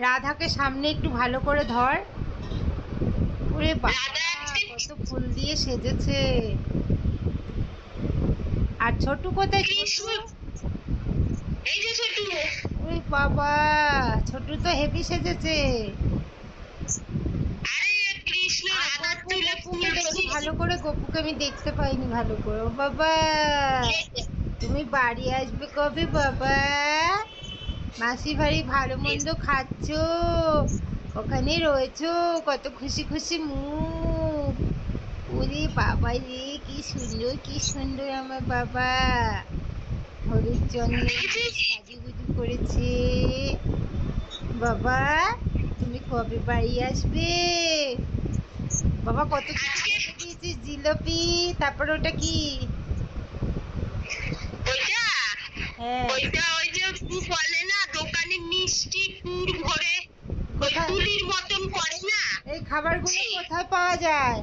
রাধাকে সামনে একটু ভালো করে ধর। ওরে বাবা, কত ফুল দিয়ে সেজেছে। আর ছোটু কোথায়? ছোটু, এই যে ছোটু। ওরে বাবা, ছোটু তো হেভি সেজেছে। আরে কৃষ্ণ রাধার চুলে ফুল দেখি ভালো বসিয়েছি। করে, গপুকে আমি দেখতে পাইনি ভালো করে। ও বাবা, তুমি বাড়ি আসবে কবে বাবা? মাসি বাড়ি ভালো মন্দ খাচ্ছো, ওখানে রয়েছো, কত খুশি খুশি মুখ। ওরে বাবা রে, কি সুন্দর কি সুন্দর আমার বাবা। হলুদ চন্দন সাজুগুজু করেছে। বাবা, তুমি কবে বাড়ি আসবে বাবা? কত কিছু খেতে দিয়েছিস, জিলাপি, তারপর ওটা কি? ওইটা হ্যাঁ, ওইটা ওই যে বলে না দোকানে মিষ্টি পুর ভরে ওই কোথায় তুলির মতন করে না। এই খাবারগুলো কোথায় পাওয়া যায়?